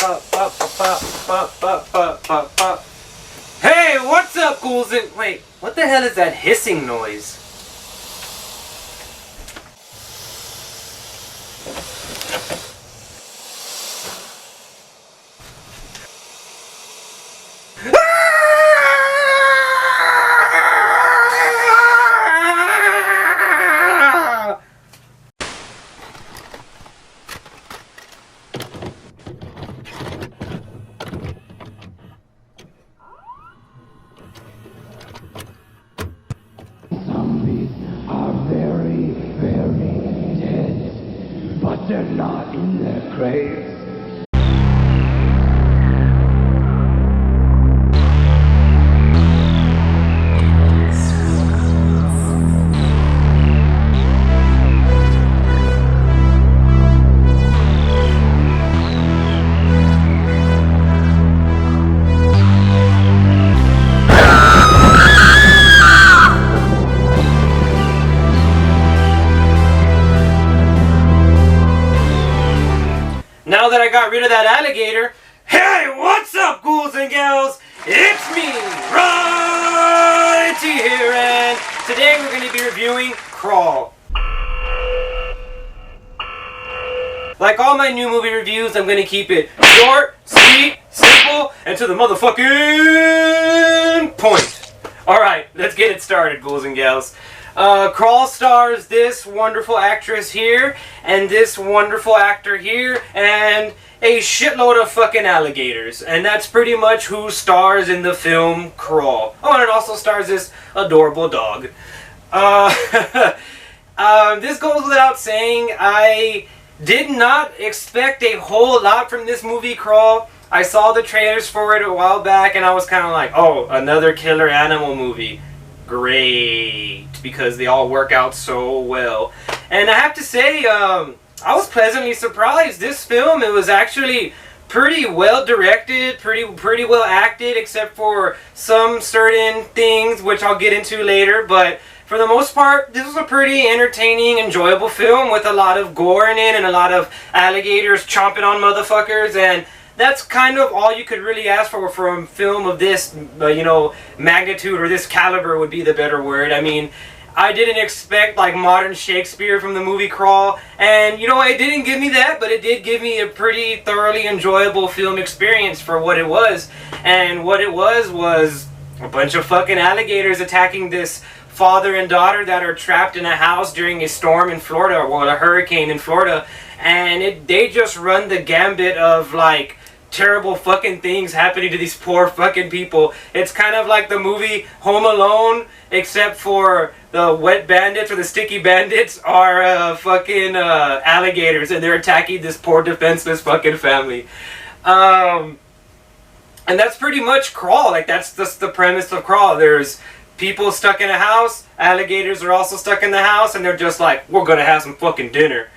Hey, what's up, ghouls? And wait, what the hell is that hissing noise? Zombies are very, very dead, but they're not in their graves. Now that I got rid of that alligator, hey, what's up, ghouls and gals? It's me, Ron T here, and today we're going to be reviewing Crawl. Like all my new movie reviews, I'm going to keep it short, sweet, simple, and to the motherfucking point. Alright, let's get it started, ghouls and gals. Crawl stars this wonderful actress here, and this wonderful actor here, and a shitload of fucking alligators. And that's pretty much who stars in the film Crawl. Oh, and it also stars this adorable dog. This goes without saying, I did not expect a whole lot from this movie, Crawl. I saw the trailers for it a while back, and I was kind of like, oh, another killer animal movie. Great, because they all work out so well. And I have to say, I was pleasantly surprised. This film, it was actually pretty well directed, pretty well acted, except for some certain things which I'll get into later. But for the most part, this was a pretty entertaining, enjoyable film with a lot of gore in it and a lot of alligators chomping on motherfuckers. And that's kind of all you could really ask for from a film of this, magnitude, or this caliber would be the better word. I mean, I didn't expect like modern Shakespeare from the movie Crawl, and it didn't give me that, but it did give me a pretty thoroughly enjoyable film experience for what it was. And what it was a bunch of fucking alligators attacking this father and daughter that are trapped in a house during a storm in Florida, or a hurricane in Florida, and they just run the gambit of like terrible fucking things happening to these poor fucking people. It's kind of like the movie Home Alone, except for the wet bandits or the sticky bandits are fucking alligators, and they're attacking this poor defenseless fucking family. And that's pretty much Crawl. Like, that's just the premise of Crawl. There's people stuck in a house, alligators are also stuck in the house, and they're just like, we're gonna have some fucking dinner.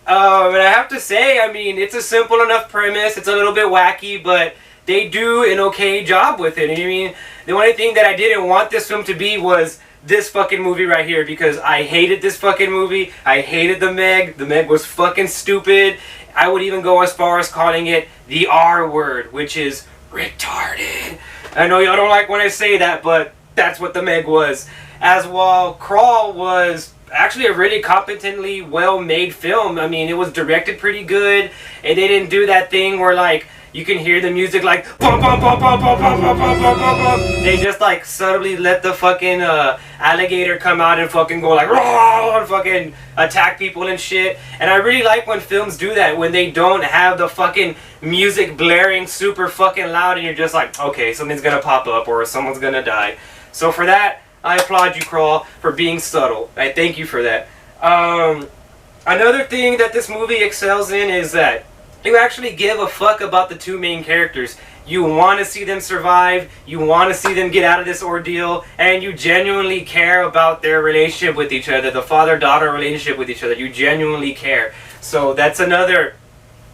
And I have to say, I mean, it's a simple enough premise. It's a little bit wacky, but they do an okay job with it. And I mean, the only thing that I didn't want this film to be was this fucking movie right here, because I hated this fucking movie. I hated The Meg. The Meg was fucking stupid. I would even go as far as calling it the R word, which is retarded. I know y'all don't like when I say that, but that's what The Meg was. As while Crawl was actually a really competently well-made film. I mean, it was directed pretty good, and they didn't do that thing where like you can hear the music like bum, bum, bum, bum, bum, bum, bum, bum, bum, bum, bum. They just like subtly let the fucking alligator come out and fucking go like raw and fucking attack people and shit. And I really like when films do that, when they don't have the fucking music blaring super fucking loud and you're just like, okay, something's gonna pop up or someone's gonna die. So for that, I applaud you, Crawl, for being subtle. I thank you for that. Another thing that this movie excels in is that you actually give a fuck about the two main characters. You want to see them survive, you want to see them get out of this ordeal, and you genuinely care about their relationship with each other, the father-daughter relationship with each other. You genuinely care. So that's another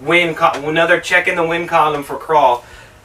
another check in the win column for Crawl.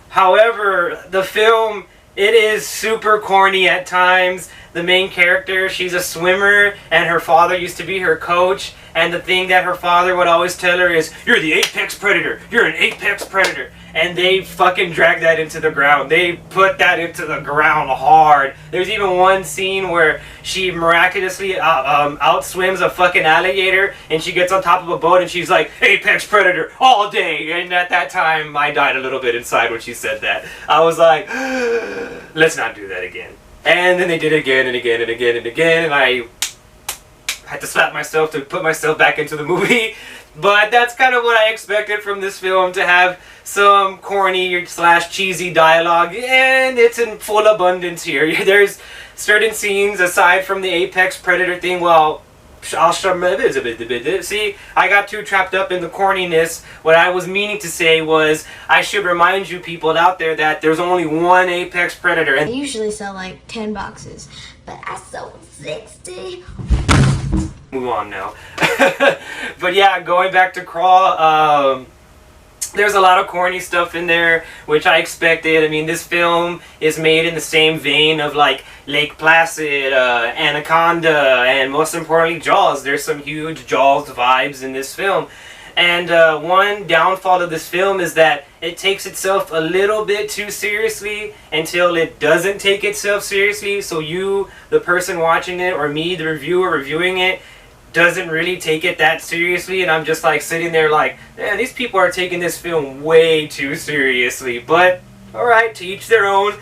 However, the film, it is super corny at times. The main character, she's a swimmer, and her father used to be her coach, and the thing that her father would always tell her is, "You're the apex predator. You're an apex predator." And they fucking drag that into the ground. They put that into the ground hard. There's even one scene where she miraculously outswims a fucking alligator, and she gets on top of a boat, and she's like, "Apex predator all day." And at that time, I died a little bit inside when she said that. I was like, let's not do that again. And then they did it again and again and again and again, and I had to slap myself to put myself back into the movie. But that's kind of what I expected from this film, to have some corny / cheesy dialogue, and it's in full abundance here. There's certain scenes aside from the apex predator thing. Well, see, I got too trapped up in the corniness. What I was meaning to say was, I should remind you people out there that there's only one apex predator. I usually sell like 10 boxes, but I sold 60. Move on now. But yeah, going back to Crawl, there's a lot of corny stuff in there, which I expected. I mean, this film is made in the same vein of like Lake Placid, Anaconda, and most importantly, Jaws. There's some huge Jaws vibes in this film. And one downfall of this film is that it takes itself a little bit too seriously until it doesn't take itself seriously. So you, the person watching it, or me, the reviewer reviewing it, doesn't really take it that seriously, and I'm just like sitting there like, man, these people are taking this film way too seriously. But alright, to each their own.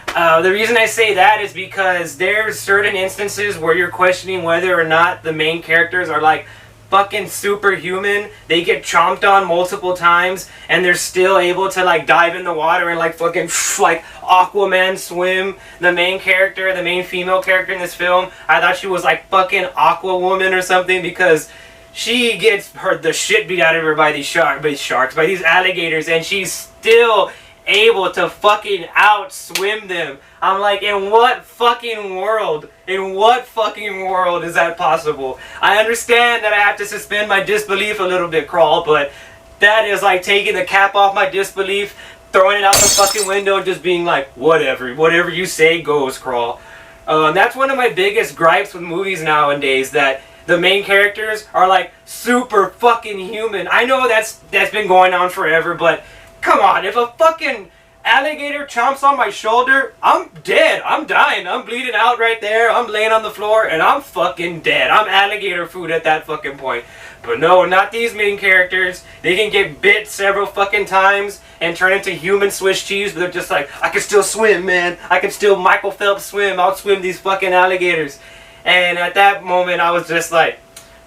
The reason I say that is because there's certain instances where you're questioning whether or not the main characters are like fucking superhuman. They get chomped on multiple times, and they're still able to like dive in the water and like fucking like Aquaman swim. The main character, the main female character in this film, I thought she was like fucking Aquawoman or something, because she gets the shit beat out of her by these sharks, by these alligators, and she's still able to fucking outswim them. I'm like, in what fucking world? In what fucking world is that possible? I understand that I have to suspend my disbelief a little bit, Crawl, but that is like taking the cap off my disbelief, throwing it out the fucking window, and just being like, whatever you say goes, Crawl. And that's one of my biggest gripes with movies nowadays, that the main characters are like super fucking human. I know that's been going on forever, but come on, if a fucking alligator chomps on my shoulder, I'm dead. I'm dying. I'm bleeding out right there. I'm laying on the floor, and I'm fucking dead. I'm alligator food at that fucking point. But no, not these main characters. They can get bit several fucking times and turn into human Swiss cheese, but they're just like, I can still swim, man. I can still Michael Phelps swim. I'll swim these fucking alligators. And at that moment, I was just like,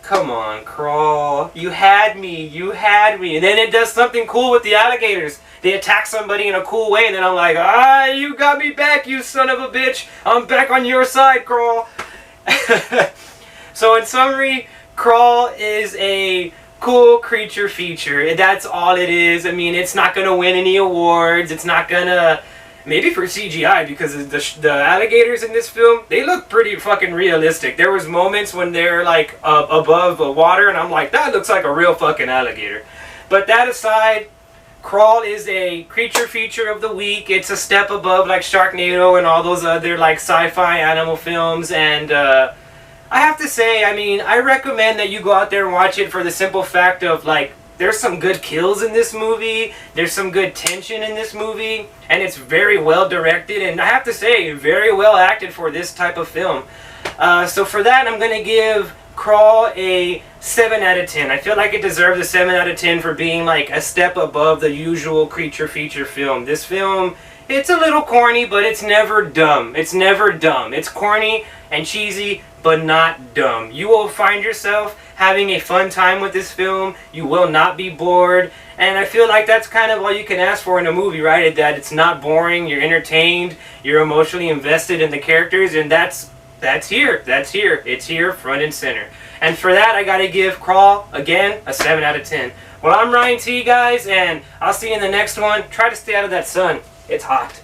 come on, Crawl. You had me. You had me. And then it does something cool with the alligators. They attack somebody in a cool way, and then I'm like, you got me back, you son of a bitch. I'm back on your side, Crawl. So in summary, Crawl is a cool creature feature. That's all it is. I mean, it's not going to win any awards. It's not going to... Maybe for CGI, because the alligators in this film, they look pretty fucking realistic. There was moments when they're like above the water, and I'm like, that looks like a real fucking alligator. But that aside, Crawl is a creature feature of the week. It's a step above like Sharknado and all those other like sci-fi animal films. And I have to say, I mean, I recommend that you go out there and watch it for the simple fact of like, there's some good kills in this movie, there's some good tension in this movie, and it's very well directed, and I have to say, very well acted for this type of film. So for that, I'm going to give Crawl a 7 out of 10. I feel like it deserves a 7 out of 10 for being like a step above the usual creature feature film. This film, it's a little corny, but it's never dumb. It's never dumb. It's corny and cheesy, but not dumb. You will find yourself having a fun time with this film. You will not be bored, and I feel like that's kind of all you can ask for in a movie, right? That it's not boring, you're entertained, you're emotionally invested in the characters, and that's here. It's here, front and center. And for that, I gotta give Crawl, again, a 7 out of 10. Well, I'm Ryan T, guys, and I'll see you in the next one. Try to stay out of that sun. It's hot.